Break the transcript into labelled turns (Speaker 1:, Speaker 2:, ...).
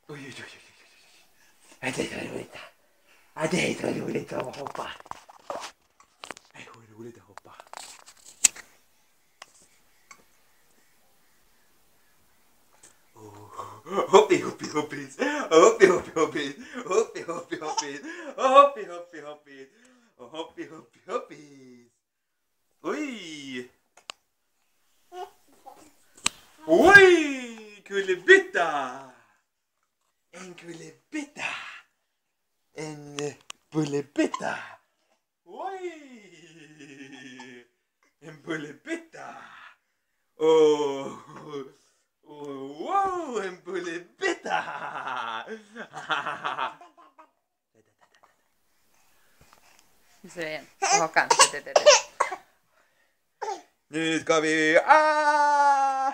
Speaker 1: Oj, oj, oj, oj. Det är roligt. Ja, det är så roligt att hoppa. Det är roligt att hoppa. Hoppi, hoppi, hoppi. Hoppi, hoppi, hoppi. Hoppi, hoppi, hoppi. Hoppi, hoppi, hoppi. Hoppi, hoppi, hoppi. Oj! Oj! Kullerbytta! En kullerbytta! En bullerbytta! Oj! En bullerbytta! Åh! Wow! En bullerbytta!
Speaker 2: Nu ser jag igen. Håkan.
Speaker 1: Nu ska vi... Ah!